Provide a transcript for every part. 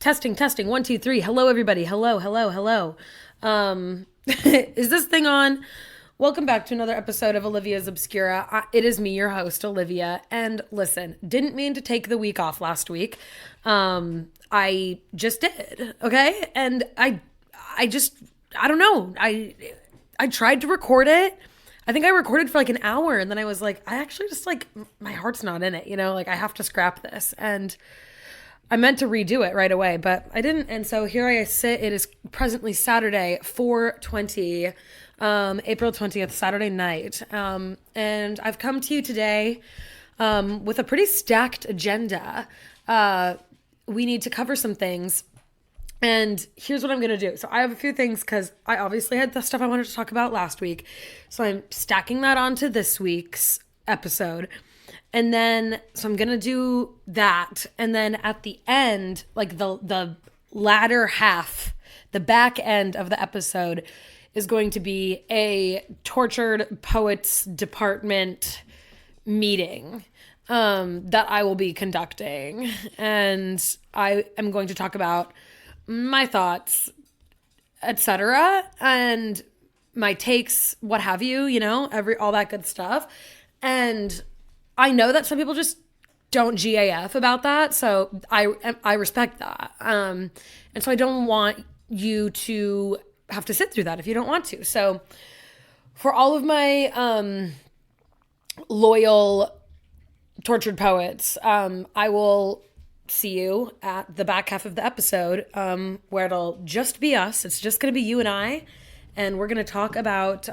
Testing. 1, 2, 3. Hello, everybody. Hello. Is this thing on? Welcome back to another episode of Olivia's Obscura. It is me, your host, Olivia. And listen, didn't mean to take the week off last week. I just did. Okay. And I don't know. I tried to record it. I think I recorded for like an hour and then I was like, I actually just like, my heart's not in it, like I have to scrap this. And I meant to redo it right away, but I didn't. And so here I sit. It is presently Saturday, 4/20, April 20th, Saturday night. And I've come to you today with a pretty stacked agenda. We need to cover some things. And here's what I'm going to do. So I have a few things because I obviously had the stuff I wanted to talk about last week. So I'm stacking that onto this week's episode. And then, so I'm going to do that. And then at the end, like the latter half, the back end of the episode is going to be a Tortured Poets Department meeting that I will be conducting. And I am going to talk about my thoughts, etc., and my takes, what have you, all that good stuff. And I know that some people just don't GAF about that, so I respect that. And so I don't want you to have to sit through that if you don't want to. So for all of my loyal tortured poets, I will see you at the back half of the episode, where it'll just be us. It's just going to be you and I, and we're going to talk about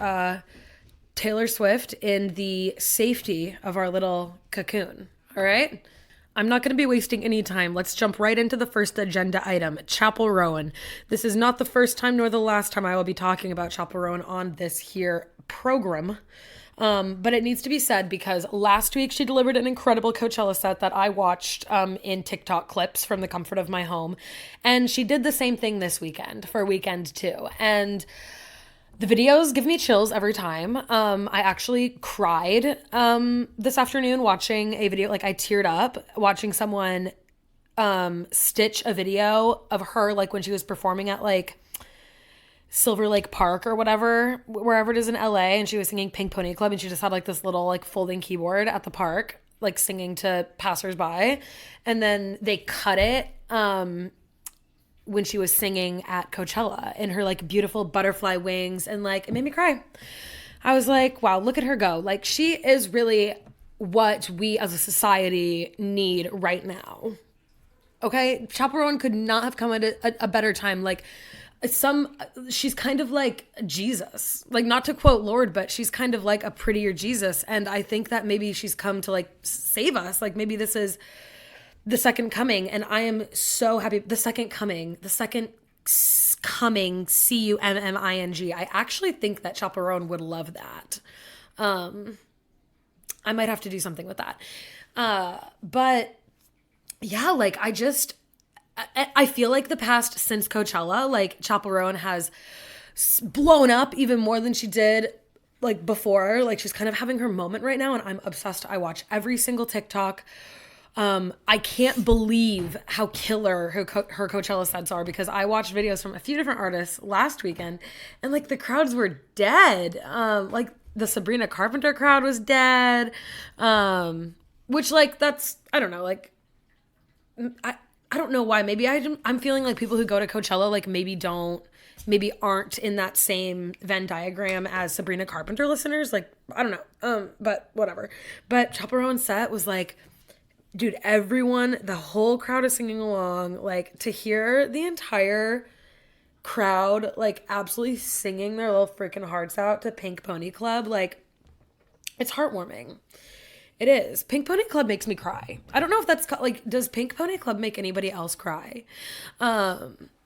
Taylor Swift in the safety of our little cocoon. All right? I'm not going to be wasting any time. Let's jump right into the first agenda item, Chappell Roan. This is not the first time nor the last time I will be talking about Chappell Roan on this here program. But it needs to be said because last week she delivered an incredible Coachella set that I watched in TikTok clips from the comfort of my home. And she did the same thing this weekend for weekend 2. And the videos give me chills every time. I actually cried this afternoon watching a video. Like I teared up watching someone stitch a video of her like when she was performing at like Silver Lake Park or whatever, wherever it is in LA, and she was singing Pink Pony Club, and she just had like this little like folding keyboard at the park, like singing to passersby, and then they cut it when she was singing at Coachella in her like beautiful butterfly wings, and like it made me cry. I was like, wow, look at her go. Like she is really what we as a society need right now. Okay, Chappell Roan could not have come at a better time. Like she's kind of like Jesus, like not to quote Lord, but she's kind of like a prettier Jesus. And I think that maybe she's come to like save us. Like maybe this is the second coming. And I am so happy. The second coming, CUMMING. I actually think that Chappell Roan would love that. I might have to do something with that. But yeah, like I feel like the past since Coachella, like Chappell Roan has blown up even more than she did like before. Like she's kind of having her moment right now and I'm obsessed. I watch every single TikTok. I can't believe how killer her Coachella sets are because I watched videos from a few different artists last weekend and like the crowds were dead. Like the Sabrina Carpenter crowd was dead. Which like that's, I don't know, like I don't know why. Maybe I'm feeling like people who go to Coachella like maybe aren't in that same Venn diagram as Sabrina Carpenter listeners. Like, I don't know. But whatever. But Chappell Roan's set was like, dude, the whole crowd is singing along. Like to hear the entire crowd like absolutely singing their little freaking hearts out to Pink Pony Club, like it's heartwarming. It is. Pink Pony Club makes me cry. I don't know if that's like, does Pink Pony Club make anybody else cry?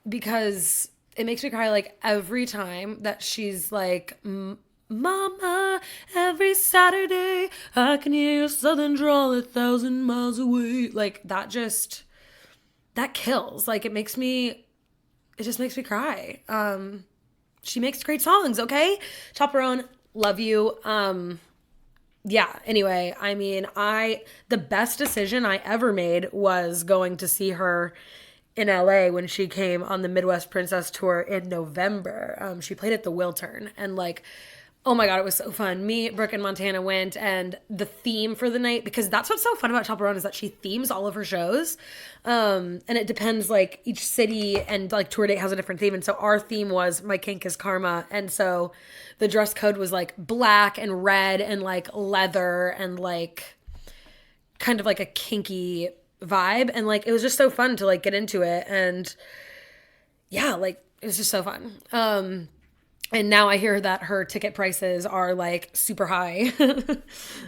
Because it makes me cry like every time that she's like, Mama, every Saturday I can hear your southern drawl 1,000 miles away. Like that kills. Like it just makes me cry. She makes great songs, okay? Chappell Roan, love you. Yeah, anyway, I mean, the best decision I ever made was going to see her in LA when she came on the Midwest Princess Tour in November. She played at the Wiltern, and like, oh my God, it was so fun. Me, Brooke, and Montana went, and the theme for the night, because that's what's so fun about Chappell Roan is that she themes all of her shows. And it depends, like, each city and, like, tour date has a different theme. And so our theme was My Kink is Karma. And so the dress code was, like, black and red and, like, leather and, like, kind of, like, a kinky vibe. And, like, it was just so fun to, like, get into it. And, yeah, like, it was just so fun. And now I hear that her ticket prices are like super high.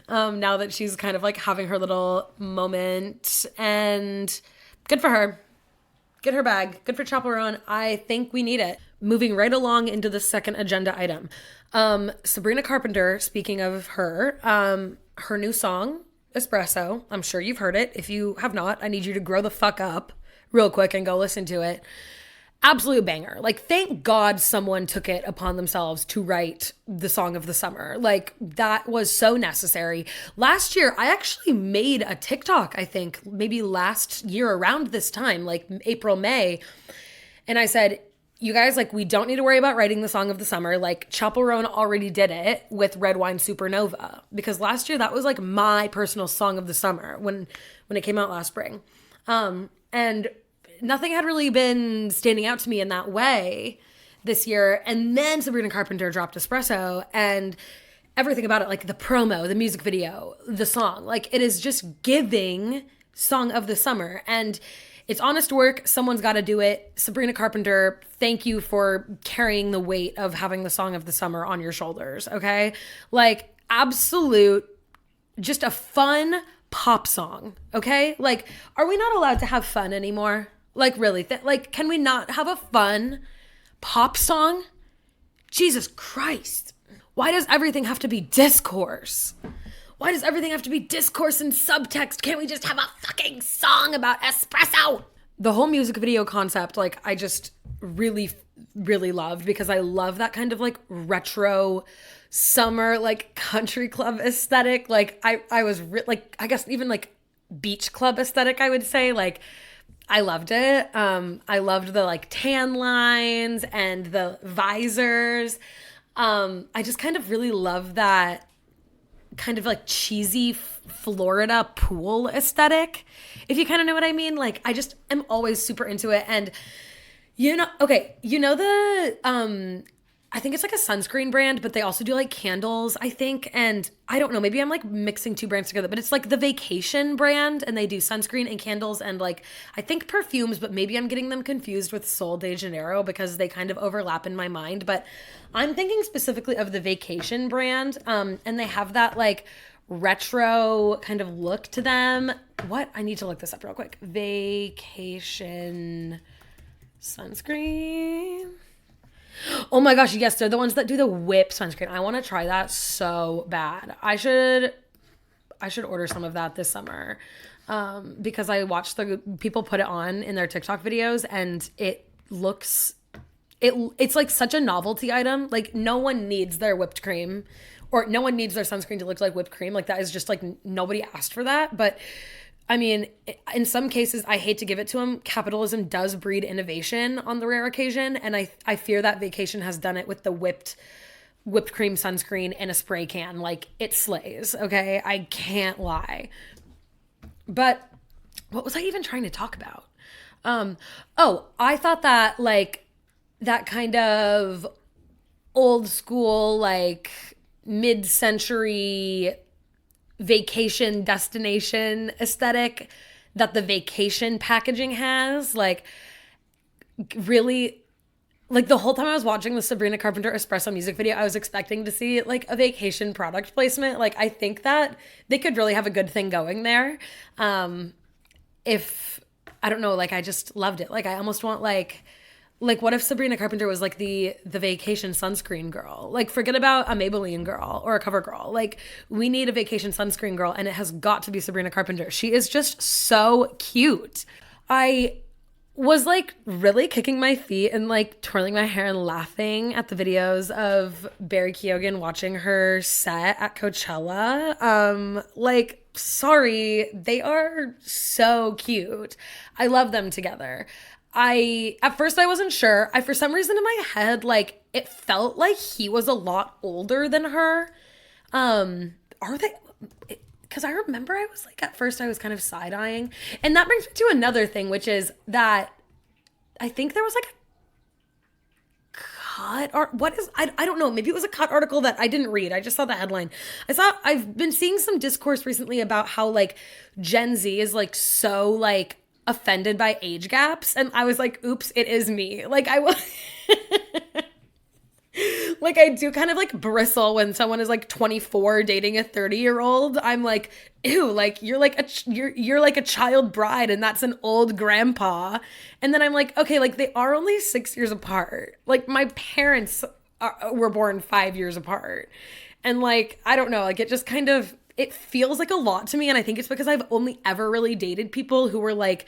Now that she's kind of like having her little moment, and good for her. Get her bag. Good for Chappell Roan. I think we need it. Moving right along into the second agenda item. Sabrina Carpenter, speaking of her, her new song, Espresso. I'm sure you've heard it. If you have not, I need you to grow the fuck up real quick and go listen to it. Absolute banger. Like, thank God someone took it upon themselves to write the song of the summer. Like, that was so necessary. Last year, I actually made a TikTok, I think, maybe last year around this time, like April, May. And I said, you guys, like, we don't need to worry about writing the song of the summer. Like, Chappell Roan already did it with Red Wine Supernova. Because last year, that was, like, my personal song of the summer when it came out last spring. And nothing had really been standing out to me in that way this year. And then Sabrina Carpenter dropped Espresso, and everything about it, like the promo, the music video, the song, like it is just giving song of the summer. And it's honest work. Someone's got to do it. Sabrina Carpenter, thank you for carrying the weight of having the song of the summer on your shoulders. Okay. Like, absolute, just a fun pop song. Okay. Like, are we not allowed to have fun anymore? Like, really, like, can we not have a fun pop song? Jesus Christ. Why does everything have to be discourse? Why does everything have to be discourse and subtext? Can't we just have a fucking song about espresso? The whole music video concept, like, I just really, really loved, because I love that kind of, like, retro summer, like, country club aesthetic. Like, I was, like, I guess even, like, beach club aesthetic, I would say. Like, I loved it. I loved the like tan lines and the visors. I just kind of really love that kind of like cheesy Florida pool aesthetic, if you kind of know what I mean. Like, I just am always super into it. And the I think it's like a sunscreen brand, but they also do like candles, I think. And I don't know, maybe I'm like mixing two brands together, but it's like the Vacation brand, and they do sunscreen and candles and like, I think perfumes, but maybe I'm getting them confused with Sol de Janeiro because they kind of overlap in my mind. But I'm thinking specifically of the Vacation brand. And they have that like retro kind of look to them. What? I need to look this up real quick. Vacation sunscreen. Oh my gosh, yes, they're the ones that do the whip sunscreen. I want to try that so bad. I should order some of that this summer, because I watched the people put it on in their TikTok videos, and it's like such a novelty item. Like, no one needs their whipped cream, or no one needs their sunscreen to look like whipped cream. Like, that is just like, nobody asked for that. But I mean, in some cases, I hate to give it to them, capitalism does breed innovation on the rare occasion. And I fear that Vacation has done it with the whipped cream sunscreen in a spray can. Like, it slays, okay? I can't lie. But what was I even trying to talk about? I thought that, like, that kind of old school, like, mid-century vacation destination aesthetic that the Vacation packaging has, like, really, like, the whole time I was watching the Sabrina Carpenter Espresso music video, I was expecting to see like a Vacation product placement. Like, I think that they could really have a good thing going there. If I don't know, like, I just loved it. Like, I almost want like what if Sabrina Carpenter was like the Vacation sunscreen girl? Like, forget about a Maybelline girl or a CoverGirl. Like, we need a Vacation sunscreen girl, and it has got to be Sabrina Carpenter. She is just so cute. I was like really kicking my feet and like twirling my hair and laughing at the videos of Barry Keoghan watching her set at Coachella. Like, sorry, they are so cute. I love them together. At first I wasn't sure. For some reason in my head, like it felt like he was a lot older than her. Are they? Because I remember I was like, at first I was kind of side-eyeing. And that brings me to another thing, which is that I think there was like a cut, or what is, I don't know, maybe it was a cut article that I didn't read. I just saw the headline. I've been seeing some discourse recently about how like Gen Z is like so like offended by age gaps. And I was like, oops, it is me. Like I will. Like I do kind of like bristle when someone is like 24 dating a 30-year-old. I'm like, ew, like you're like you're like a child bride and that's an old grandpa. And then I'm like, okay, like they are only 6 years apart. Like my parents were born 5 years apart. And like, I don't know, like it just kind of, it feels like a lot to me. And I think it's because I've only ever really dated people who were like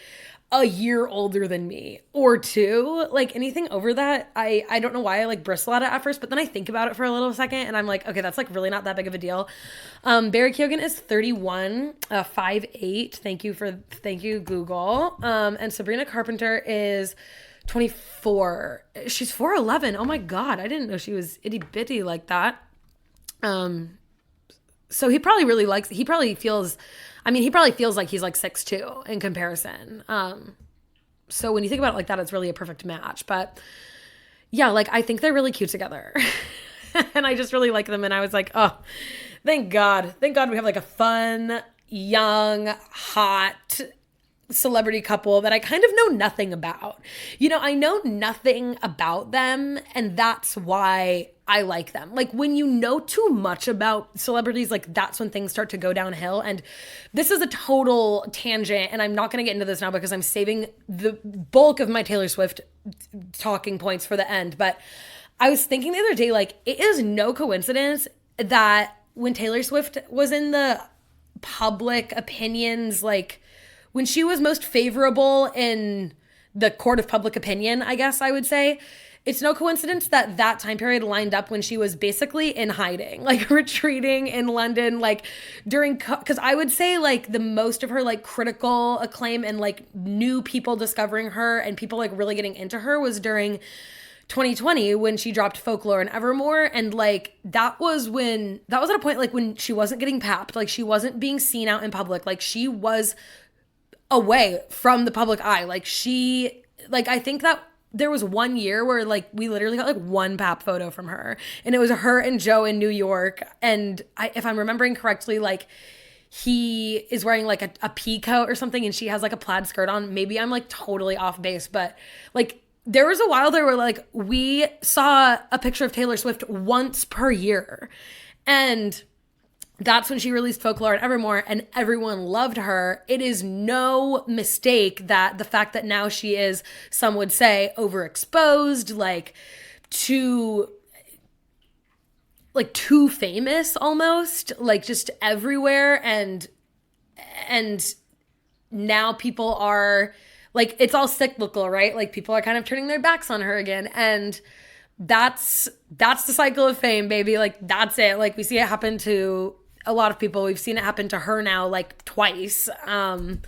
a year older than me or two. Like anything over that, I don't know why I like bristle at it at first, but then I think about it for a little second and I'm like, okay, that's like really not that big of a deal. Barry Keoghan is 31, 5'8". Thank you Google. And Sabrina Carpenter is 24. She's 4'11". Oh my God. I didn't know she was itty bitty like that. So he probably feels like he's like 6'2" in comparison. So when you think about it like that, it's really a perfect match. But yeah, like I think they're really cute together. And I just really like them. And I was like, oh, thank God. Thank God we have like a fun, young, hot celebrity couple that I kind of know nothing about. You know, I know nothing about them, and that's why I like them. Like when you know too much about celebrities, like that's when things start to go downhill. And this is a total tangent, and I'm not going to get into this now because I'm saving the bulk of my Taylor Swift talking points for the end. But I was thinking the other day, like it is no coincidence that when Taylor Swift was in the public opinions, like when she was most favorable in the court of public opinion, I guess I would say, it's no coincidence that that time period lined up when she was basically in hiding, like retreating in London, like because I would say like the most of her like critical acclaim and like new people discovering her and people like really getting into her was during 2020 when she dropped Folklore and Evermore. And like that was at a point like when she wasn't getting papped, like she wasn't being seen out in public, like she was away from the public eye. Like I think that there was one year where like we literally got like one pap photo from her, and it was her and Joe in New York. And if I'm remembering correctly, like he is wearing like a pea coat or something and she has like a plaid skirt on. Maybe I'm like totally off base, but like there was a while there where like we saw a picture of Taylor Swift once per year. And that's when she released Folklore and Evermore, and everyone loved her. It is no mistake that the fact that now she is, some would say, overexposed, like too famous almost, like just everywhere. And now people are like, it's all cyclical, right? Like people are kind of turning their backs on her again. And that's the cycle of fame, baby. Like that's it. Like we see it happen to a lot of people. We've seen it happen to her now like twice, or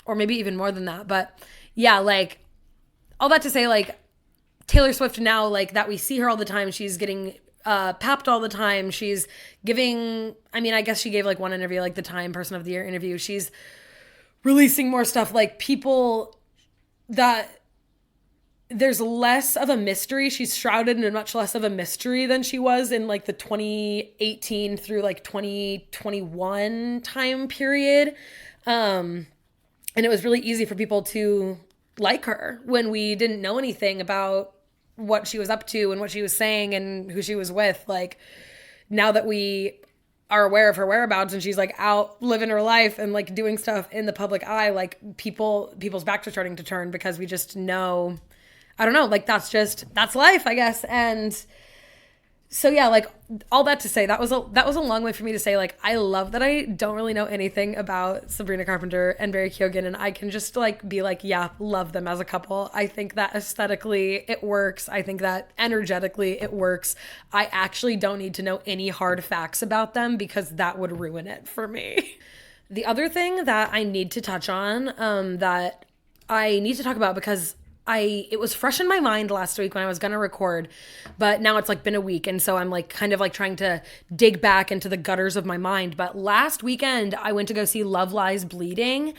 maybe even more than that. But yeah, like all that to say, like Taylor Swift now, like that we see her all the time, she's getting papped all the time. She's giving, I mean, I guess she gave like one interview, like the Time Person of the Year interview. She's releasing more stuff, like people that there's less of a mystery. She's shrouded in much less of a mystery than she was in like the 2018 through like 2021 time period. And it was really easy for people to like her when we didn't know anything about what she was up to and what she was saying and who she was with. Like now that we are aware of her whereabouts and she's like out living her life and like doing stuff in the public eye, like people's backs are starting to turn because we just know, I don't know, like that's life, I guess. And so yeah, like all that to say, that was a long way for me to say, like, I love that I don't really know anything about Sabrina Carpenter and Barry Keoghan, and I can just like be like, yeah, love them as a couple. I think that aesthetically it works. I think that energetically it works. I actually don't need to know any hard facts about them because that would ruin it for me. The other thing that I need to touch on, that I need to talk about because it was fresh in my mind last week when I was gonna record, but now it's like been a week, and so I'm like kind of like trying to dig back into the gutters of my mind. But last weekend I went to go see Love Lies Bleeding,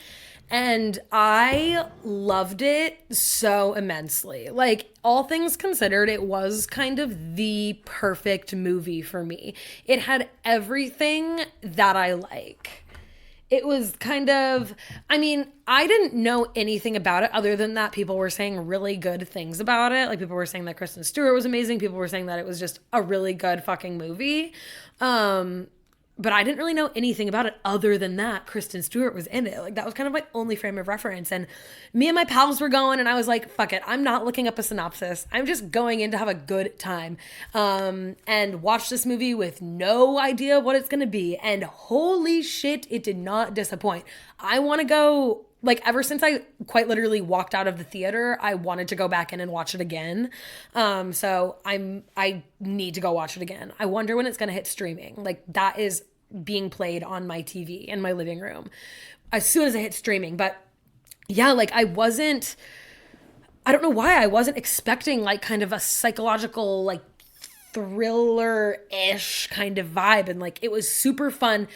and I loved it so immensely. Like, all things considered, it was kind of the perfect movie for me. It had everything that I like. It was kind of, I mean, I didn't know anything about it other than that people were saying really good things about it. Like, people were saying that Kristen Stewart was amazing. People were saying that it was just a really good fucking movie. But I didn't really know anything about it other than that Kristen Stewart was in it. Like, that was kind of my only frame of reference. And me and my pals were going, and I was like, fuck it. I'm not looking up a synopsis. I'm just going in to have a good time. And watch this movie with no idea what it's going to be. And holy shit, it did not disappoint. I want to go, like, ever since I quite literally walked out of the theater, I wanted to go back in and watch it again. So I need to go watch it again. I wonder when it's going to hit streaming. Like, that is being played on my TV in my living room as soon as it hit streaming. But yeah, like, I don't know why I wasn't expecting like kind of a psychological, like, thriller-ish kind of vibe. And like, it was super fun.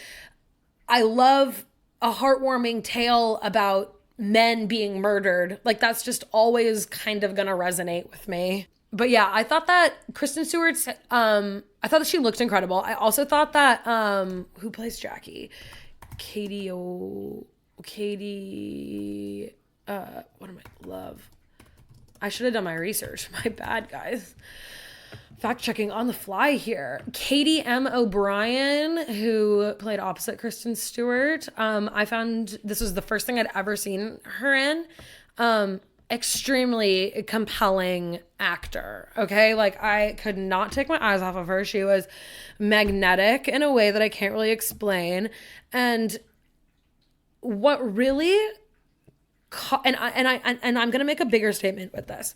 I love a heartwarming tale about men being murdered. Like, that's just always kind of gonna resonate with me. But yeah, I thought that Kristen Stewart's, I thought that she looked incredible. I also thought that, who plays Jackie? What am I, Love. I should have done my research. My bad, guys. Fact checking on the fly here. Katie M. O'Brien, who played opposite Kristen Stewart. I found this was the first thing I'd ever seen her in. Extremely compelling actor. Okay. Like, I could not take my eyes off of her. She was magnetic in a way that I can't really explain. And what really, and I'm going to make a bigger statement with this.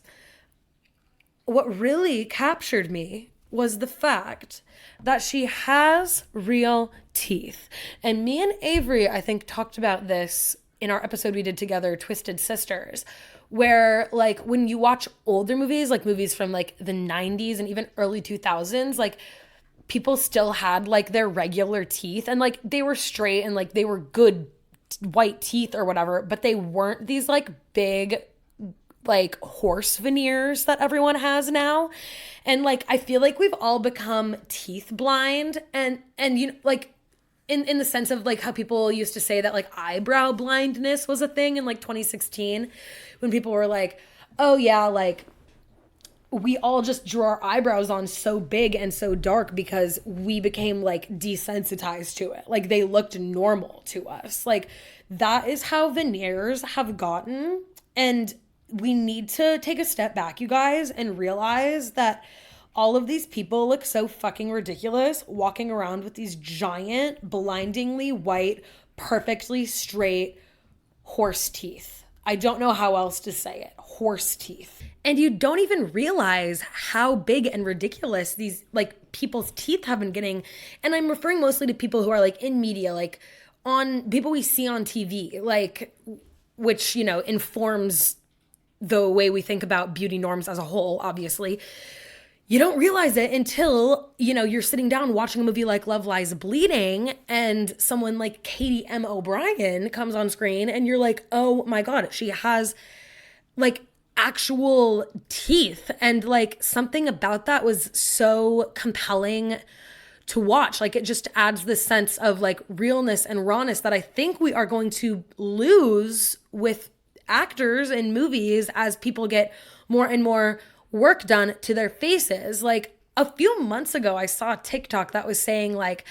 What really captured me was the fact that she has real teeth. And me and Avery, I think, talked about this in our episode we did together, Twisted Sisters, where, like, when you watch older movies, like movies from like the 90s and even early 2000s, like, people still had like their regular teeth, and like they were straight and like they were good white teeth or whatever, but they weren't these like big like horse veneers that everyone has now. And like, I feel like we've all become teeth blind, and you know, like, in the sense of like how people used to say that like eyebrow blindness was a thing in like 2016, when people were like, oh yeah, like, we all just drew our eyebrows on so big and so dark because we became like desensitized to it. Like, they looked normal to us. Like, that is how veneers have gotten. And we need to take a step back, you guys, and realize that all of these people look so fucking ridiculous walking around with these giant, blindingly white, perfectly straight horse teeth. I don't know how else to say it. Horse teeth. And you don't even realize how big and ridiculous these like people's teeth have been getting. And I'm referring mostly to people who are like in media, like on people we see on TV, like, which, you know, informs the way we think about beauty norms as a whole, obviously. You don't realize it until, you know, you're sitting down watching a movie like Love Lies Bleeding, and someone like Katie M. O'Brien comes on screen, and you're like, oh my God, she has like actual teeth. And like, something about that was so compelling to watch. Like, it just adds this sense of like realness and rawness that I think we are going to lose with actors in movies as people get more and more work done to their faces. Like, a few months ago, I saw a TikTok that was saying like,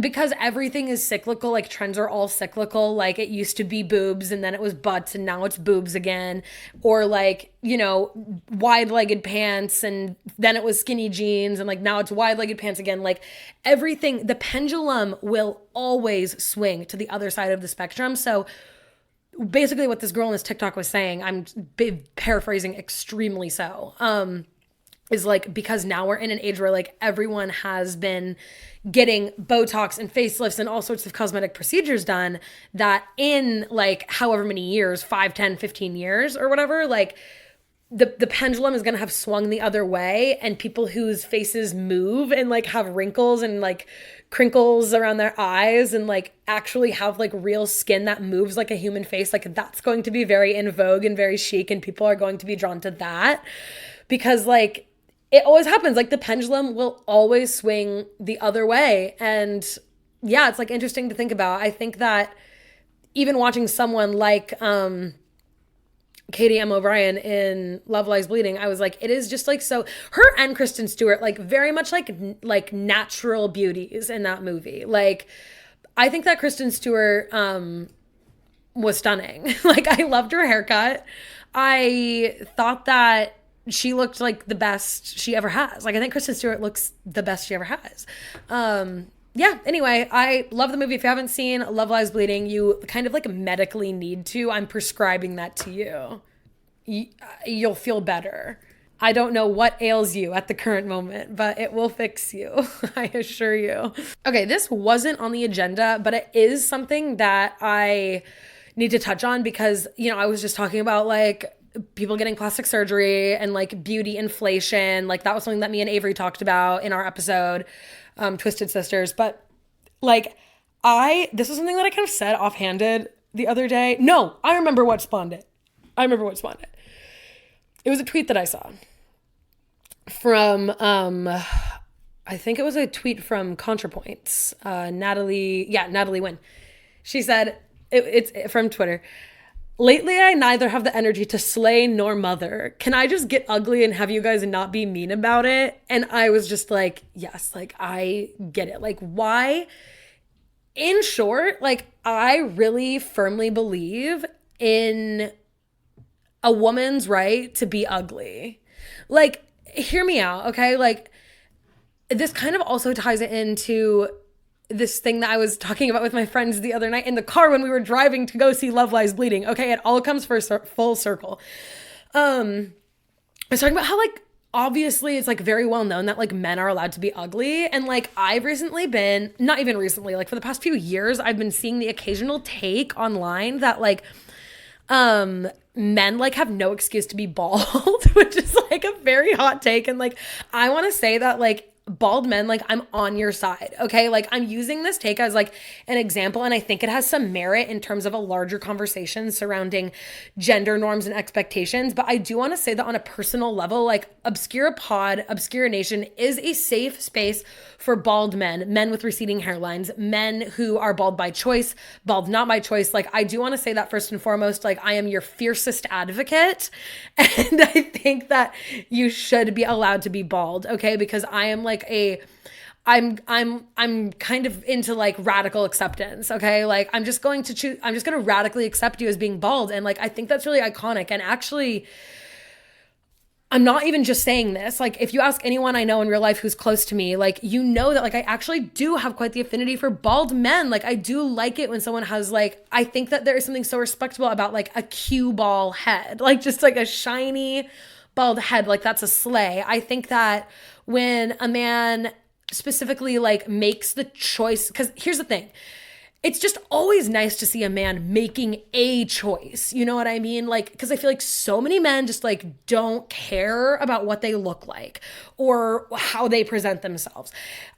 because everything is cyclical, like trends are all cyclical. Like, it used to be boobs and then it was butts and now it's boobs again. Or like, you know, wide-legged pants and then it was skinny jeans and like now it's wide-legged pants again. Like, everything, the pendulum will always swing to the other side of the spectrum. So basically what this girl in this TikTok was saying, I'm paraphrasing extremely so, is like, because now we're in an age where like everyone has been getting Botox and facelifts and all sorts of cosmetic procedures done, that in like however many years, 5, 10, 15 years or whatever, like the pendulum is going to have swung the other way, and people whose faces move and like have wrinkles and like crinkles around their eyes and like actually have like real skin that moves like a human face, like that's going to be very in vogue and very chic, and people are going to be drawn to that because like it always happens. Like the pendulum will always swing the other way. And yeah, it's like interesting to think about. I think that even watching someone like Katie M. O'Brien in Love Lies Bleeding, I was like, it is just like, so her and Kristen Stewart, like very much like natural beauties in that movie. Like, I think that Kristen Stewart was stunning. Like, I loved her haircut. I thought that she looked like the best she ever has. Like, I think Kristen Stewart looks the best she ever has. Yeah, anyway, I love the movie. If you haven't seen Love Lies Bleeding, you kind of like medically need to. I'm prescribing that to you. You'll feel better. I don't know what ails you at the current moment, but it will fix you. I assure you. Okay, this wasn't on the agenda, but it is something that I need to touch on because, you know, I was just talking about like people getting plastic surgery and like beauty inflation. Like that was something that me and Avery talked about in our episode, Twisted Sisters. But like this was something that I kind of said offhanded the other day. No, I remember what spawned it. It was a tweet that I saw from, I think it was a tweet from ContraPoints, Natalie Wynn. She said, it's from Twitter. Lately, I neither have the energy to slay nor mother. Can I just get ugly and have you guys not be mean about it? And I was just like, yes, like I get it. Like why? In short, like I really firmly believe in a woman's right to be ugly. Like, hear me out, okay? Like this kind of also ties it into this thing that I was talking about with my friends the other night in the car when we were driving to go see Love Lies Bleeding. Okay, it all comes full circle. I was talking about how like obviously it's like very well known that like men are allowed to be ugly, and like I've recently been, not even recently, like for the past few years, I've been seeing the occasional take online that like men like have no excuse to be bald, which is like a very hot take, and like I want to say that like bald men, like I'm on your side, okay? Like I'm using this take as like an example, and I think it has some merit in terms of a larger conversation surrounding gender norms and expectations. But I do want to say that on a personal level, like Obscuranation is a safe space for bald men with receding hairlines, men who are bald by choice, bald not by choice. Like I do want to say that first and foremost, like I am your fiercest advocate, and I think that you should be allowed to be bald, okay? Because I am like I'm kind of into like radical acceptance, okay? Like I'm just going to radically accept you as being bald, and like I think that's really iconic. And actually, I'm not even just saying this. Like if you ask anyone I know in real life who's close to me, like you know that like I actually do have quite the affinity for bald men. Like I do like it when someone has like, I think that there is something so respectable about like a cue ball head, like just like a shiny bald head, like that's a slay. I think that when a man specifically like makes the choice, because here's the thing, it's just always nice to see a man making a choice. You know what I mean? Like, because I feel like so many men just like don't care about what they look like or how they present themselves.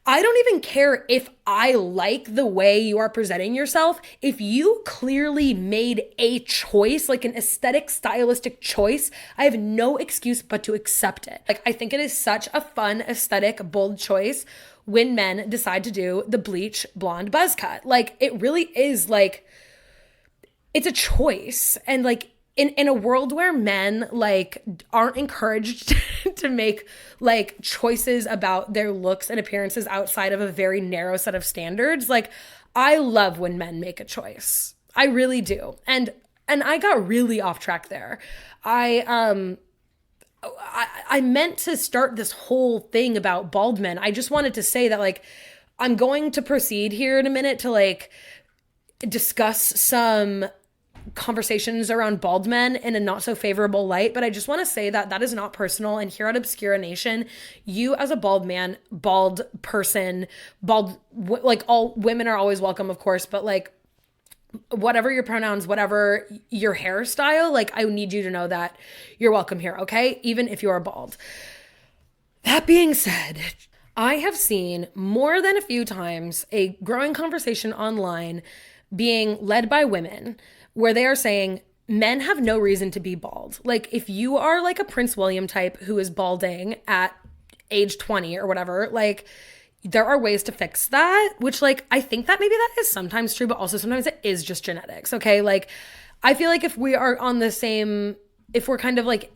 I don't even care if I like the way you are presenting yourself. If you clearly made a choice, like an aesthetic, stylistic choice, I have no excuse but to accept it. Like, I think it is such a fun, aesthetic, bold choice when men decide to do the bleach blonde buzz cut. Like it really is like, it's a choice. And like in a world where men like aren't encouraged to make like choices about their looks and appearances outside of a very narrow set of standards, like I love when men make a choice. I really do. And I got really off track there. I meant to start this whole thing about bald men. I just wanted to say that like I'm going to proceed here in a minute to like discuss some conversations around bald men in a not so favorable light, but I just want to say that that is not personal. And here at Obscuranation, you as a bald man, bald person, like all women are always welcome, of course, but like whatever your pronouns, whatever your hairstyle, like I need you to know that you're welcome here, okay? Even if you are bald. That being said, I have seen more than a few times a growing conversation online being led by women where they are saying men have no reason to be bald. Like if you are like a Prince William type who is balding at age 20 or whatever, like there are ways to fix that, which like I think that maybe that is sometimes true, but also sometimes it is just genetics, okay? Like I feel like if we are on the same, if we're kind of like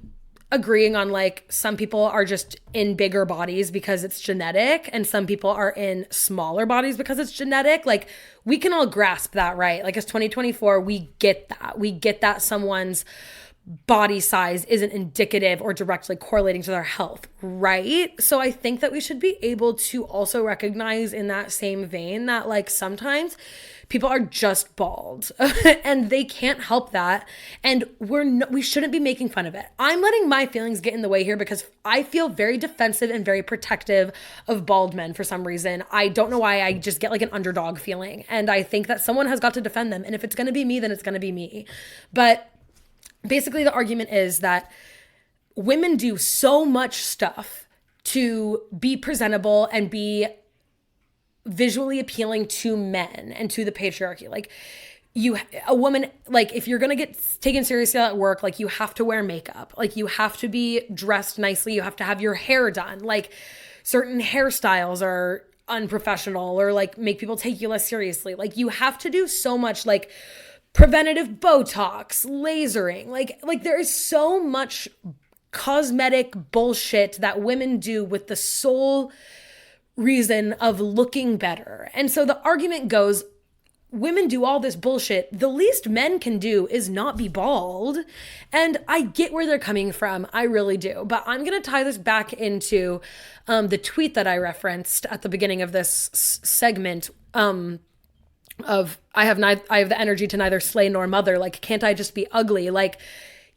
agreeing on like some people are just in bigger bodies because it's genetic and some people are in smaller bodies because it's genetic, like we can all grasp that, right? Like it's 2024, we get that someone's body size isn't indicative or directly correlating to their health, right? So I think that we should be able to also recognize in that same vein that like sometimes people are just bald and they can't help that, and we shouldn't be making fun of it. I'm letting my feelings get in the way here because I feel very defensive and very protective of bald men for some reason. I don't know why, I just get like an underdog feeling, and I think that someone has got to defend them, and if it's going to be me, then it's going to be me. But basically the argument is that women do so much stuff to be presentable and be visually appealing to men and to the patriarchy. Like a woman, like if you're going to get taken seriously at work, like you have to wear makeup, like you have to be dressed nicely, you have to have your hair done, like certain hairstyles are unprofessional or like make people take you less seriously. Like you have to do so much, like preventative Botox, lasering, like there is so much cosmetic bullshit that women do with the sole reason of looking better. And so the argument goes, women do all this bullshit. The least men can do is not be bald. And I get where they're coming from. I really do. But I'm going to tie this back into the tweet that I referenced at the beginning of this segment of I have the energy to neither slay nor mother. Like, can't I just be ugly? Like,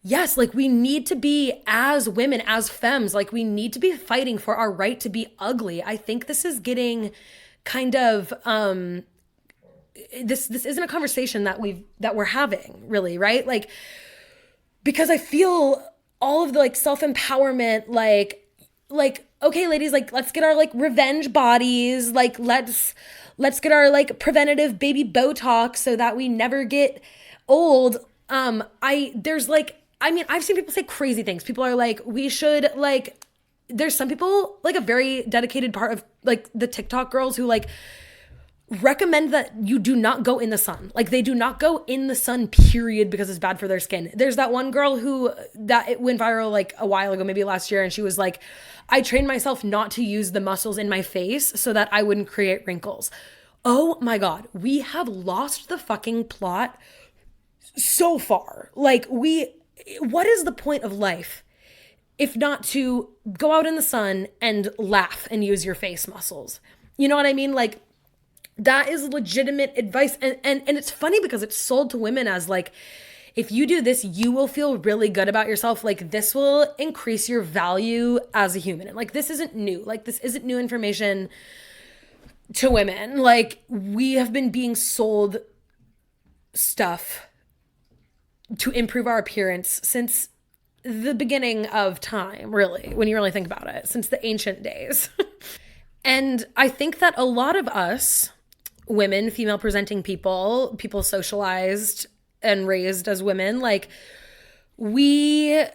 yes, like we need to be, as women, as femmes, like we need to be fighting for our right to be ugly. I think this is getting kind of this isn't a conversation that we're having really, right? Like, because I feel all of the like self-empowerment, like okay, ladies, like let's get our like revenge bodies, like let's get our like preventative baby Botox so that we never get old. I've seen people say crazy things. People are like, we should like, there's some people, like a very dedicated part of like the TikTok girls who like recommend that you do not go in the sun. Like they do not go in the sun, period, because it's bad for their skin. There's that one girl that it went viral like a while ago, maybe last year. And she was like, I trained myself not to use the muscles in my face so that I wouldn't create wrinkles. Oh my God, we have lost the fucking plot so far. Like what is the point of life if not to go out in the sun and laugh and use your face muscles? You know what I mean? Like that is legitimate advice. And it's funny because it's sold to women as like, if you do this, you will feel really good about yourself. Like this will increase your value as a human. And like, this isn't new. Like this isn't new information to women. Like we have been being sold stuff to improve our appearance since the beginning of time, really, when you really think about it, since the ancient days. And I think that a lot of us women, female presenting people socialized and raised as women, like we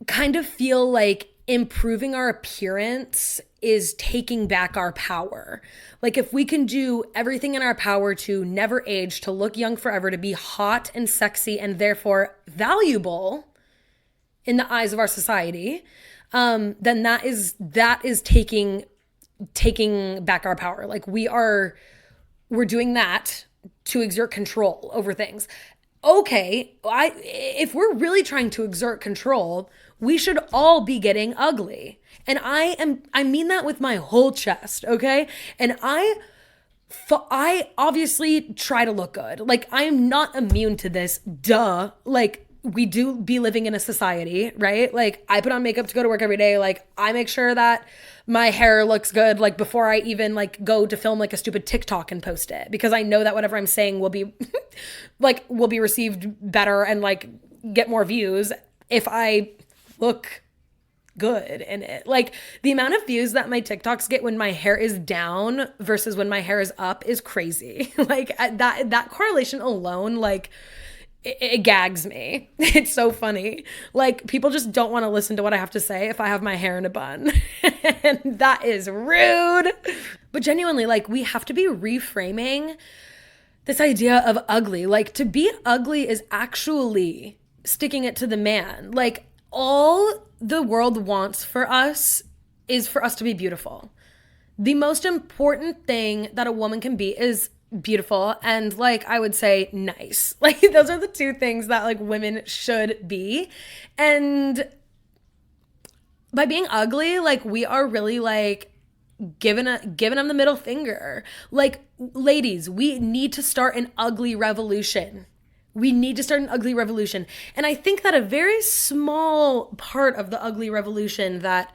kind of feel like improving our appearance is taking back our power. Like if we can do everything in our power to never age, to look young forever, to be hot and sexy and therefore valuable in the eyes of our society, then that is taking back our power. Like we're doing that to exert control over things. Okay, if we're really trying to exert control, we should all be getting ugly. And I mean that with my whole chest, okay? And I I obviously try to look good. Like, I am not immune to this. Duh. Like, we do be living in a society, right? Like, I put on makeup to go to work every day. Like, I make sure that my hair looks good, like, before I even, like, go to film, like, a stupid TikTok and post it. Because I know that whatever I'm saying will be, like, will be received better and, like, get more views if I look good in it. Like, the amount of views that my TikToks get when my hair is down versus when my hair is up is crazy. Like, that correlation alone, like, it gags me. It's so funny. Like, people just don't want to listen to what I have to say if I have my hair in a bun. And that is rude. But genuinely, like, we have to be reframing this idea of ugly. Like, to be ugly is actually sticking it to the man. Like, all the world wants for us is for us to be beautiful. The most important thing that a woman can be is beautiful and, like, I would say nice. Like, those are the two things that, like, women should be. And by being ugly, like, we are really, like, giving them the middle finger. Like, ladies, we need to start an ugly revolution. We need to start an ugly revolution. And I think that a very small part of the ugly revolution that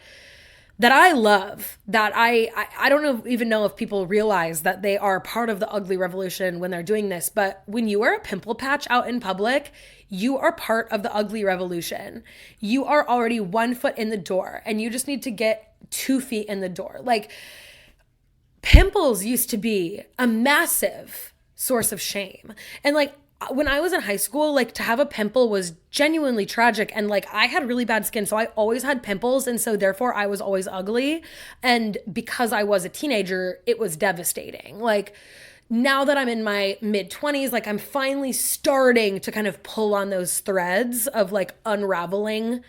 I love, that I don't know, even know if people realize that they are part of the ugly revolution when they're doing this, but when you wear a pimple patch out in public, you are part of the ugly revolution. You are already 1 foot in the door and you just need to get 2 feet in the door. Like, pimples used to be a massive source of shame. And, like, when I was in high school, like, to have a pimple was genuinely tragic. And, like, I had really bad skin, so I always had pimples. And so therefore I was always ugly. And because I was a teenager, it was devastating. Like, now that I'm in my mid-20s, like, I'm finally starting to kind of pull on those threads of, like, unraveling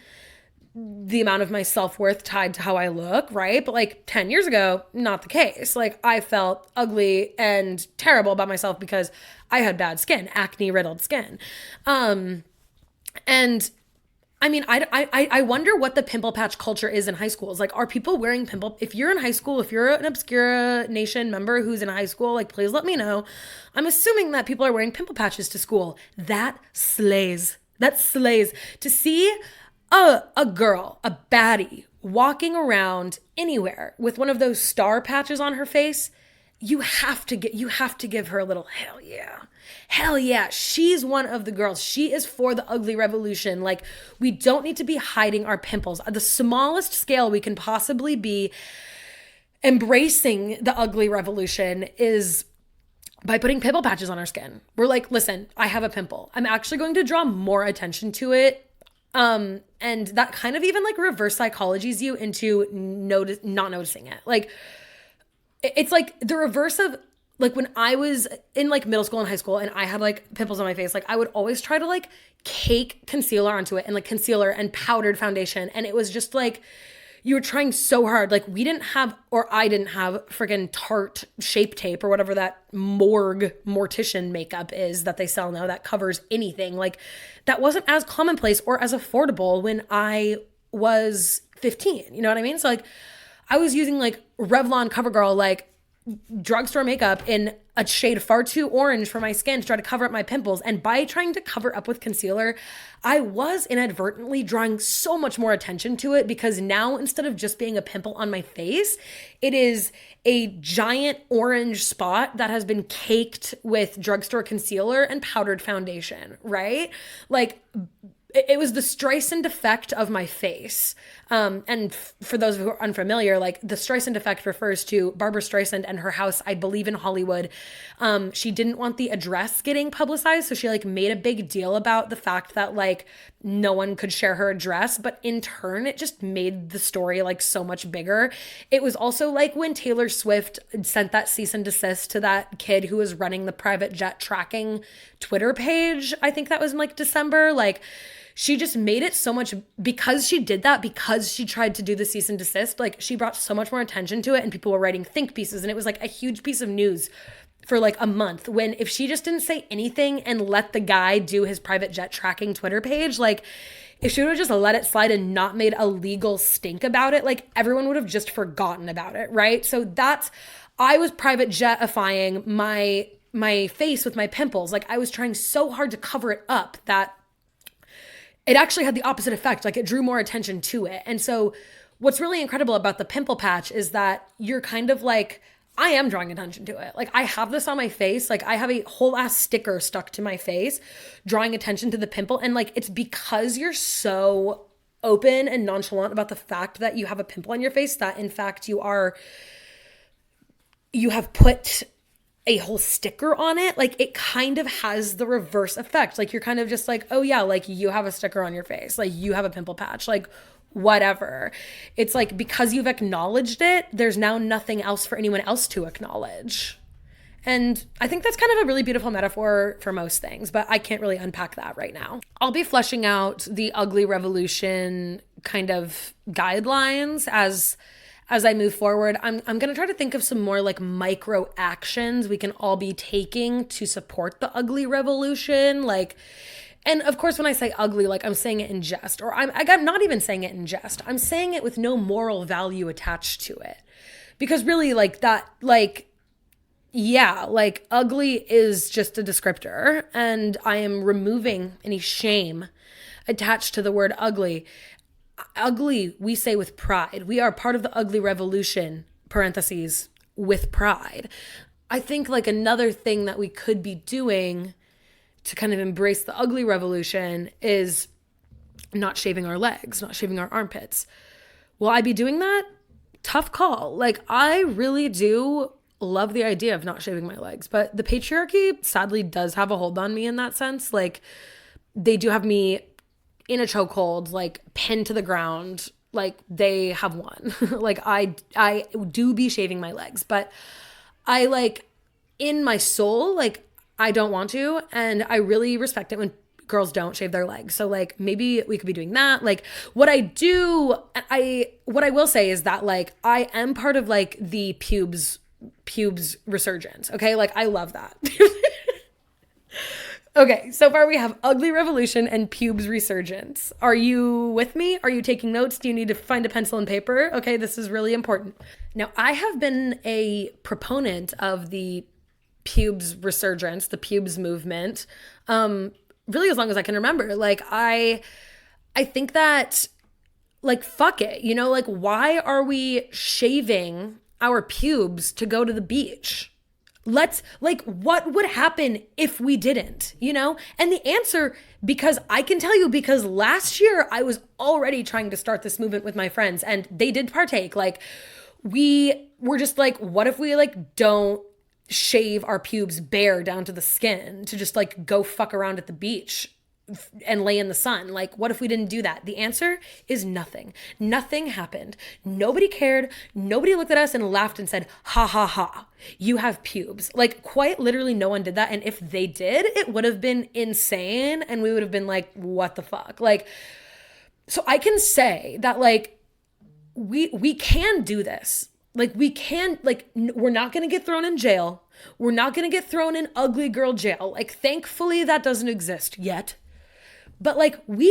the amount of my self-worth tied to how I look, right? But, like, 10 years ago, not the case. Like, I felt ugly and terrible about myself because I had bad skin, acne-riddled skin. And I mean, I wonder what the pimple patch culture is in high schools. Like, are people wearing if you're in high school, if you're an Obscuranation member who's in high school, like, please let me know. I'm assuming that people are wearing pimple patches to school. That slays. That slays. To see a girl, a baddie, walking around anywhere with one of those star patches on her face, you have to give her a little hell yeah. Hell yeah. She's one of the girls. She is for the ugly revolution. Like, we don't need to be hiding our pimples. The smallest scale we can possibly be embracing the ugly revolution is by putting pimple patches on our skin. We're like, listen, I have a pimple. I'm actually going to draw more attention to it. And that kind of even, like, reverse psychologies you into not noticing it. Like, it's like the reverse of, like, when I was in, like, middle school and high school and I had, like, pimples on my face, like, I would always try to, like, cake concealer onto it and, like, concealer and powdered foundation. And it was just like, you were trying so hard. Like, we didn't have, or I didn't have, friggin' Tarte Shape Tape or whatever that mortician makeup is that they sell now that covers anything. Like, that wasn't as commonplace or as affordable when I was 15. You know what I mean? So, like, I was using, like, Revlon CoverGirl, like, drugstore makeup in a shade far too orange for my skin to try to cover up my pimples. And by trying to cover up with concealer, I was inadvertently drawing so much more attention to it, because now, instead of just being a pimple on my face, it is a giant orange spot that has been caked with drugstore concealer and powdered foundation, right? Like, it was the Streisand effect of my face. And for those who are unfamiliar, like, the Streisand effect refers to Barbara Streisand and her house, I believe, in Hollywood. She didn't want the address getting publicized, so she, like, made a big deal about the fact that, like, no one could share her address, but in turn, it just made the story, like, so much bigger. It was also like when Taylor Swift sent that cease and desist to that kid who was running the private jet tracking Twitter page. I think that was in, like, December. Like, she just made it so much, because she did that, because she tried to do the cease and desist, like, she brought so much more attention to it, and people were writing think pieces, and it was, like, a huge piece of news for, like, a month. When if she just didn't say anything and let the guy do his private jet tracking Twitter page, like, if she would have just let it slide and not made a legal stink about it, like, everyone would have just forgotten about it, right? So I was private jetifying my face with my pimples. Like I was trying so hard to cover it up that it actually had the opposite effect. Like it drew more attention to it. And so what's really incredible about the pimple patch is that you're kind of like, I am drawing attention to it. Like I have this on my face. Like I have a whole ass sticker stuck to my face, drawing attention to the pimple. And like, it's because you're so open and nonchalant about the fact that you have a pimple on your face that in fact you have put a whole sticker on it. Like it kind of has the reverse effect. Like you're kind of just like, oh yeah, like you have a sticker on your face. Like you have a pimple patch. Like whatever. It's like because you've acknowledged it, there's now nothing else for anyone else to acknowledge. And I think that's kind of a really beautiful metaphor for most things, but I can't really unpack that right now. I'll be fleshing out the ugly revolution kind of guidelines as I move forward. I'm going to try to think of some more like micro actions we can all be taking to support the ugly revolution. Like, and of course, when I say ugly, like I'm saying it in jest, or I'm not even saying it in jest. I'm saying it with no moral value attached to it. Because really like that, like, yeah, like ugly is just a descriptor, and I am removing any shame attached to the word ugly. Ugly, we say with pride. We are part of the ugly revolution, parentheses, with pride. I think like another thing that we could be doing to kind of embrace the ugly revolution is not shaving our legs, not shaving our armpits. Will I be doing that? Tough call. Like I really do love the idea of not shaving my legs, but the patriarchy sadly does have a hold on me in that sense. Like they do have me in a chokehold, like pinned to the ground, like they have won. Like I do be shaving my legs, but I like in my soul, like I don't want to. And I really respect it when girls don't shave their legs. So like maybe we could be doing that. Like what I will say is that like I am part of like the pubes resurgence. Okay. Like I love that. Okay, so far we have ugly revolution and pubes resurgence. Are you with me? Are you taking notes? Do you need to find a pencil and paper? Okay, this is really important. Now, I have been a proponent of the pubes resurgence, the pubes movement, really as long as I can remember. Like, I think that, like, fuck it. You know, like, why are we shaving our pubes to go to the beach? What would happen if we didn't, you know? And the answer, because I can tell you, because last year I was already trying to start this movement with my friends and they did partake. Like we were just like, what if we like don't shave our pubes bare down to the skin to just like go fuck around at the beach and lay in the sun? Like, what if we didn't do that? The answer is nothing. Nothing happened. Nobody cared. Nobody looked at us and laughed and said, ha ha ha, you have pubes. Like, quite literally no one did that. And if they did, it would have been insane. And we would have been like, what the fuck? Like, so I can say that like, we can do this. Like we can, like, we're not going to get thrown in jail. We're not going to get thrown in ugly girl jail. Like, thankfully that doesn't exist yet. But like we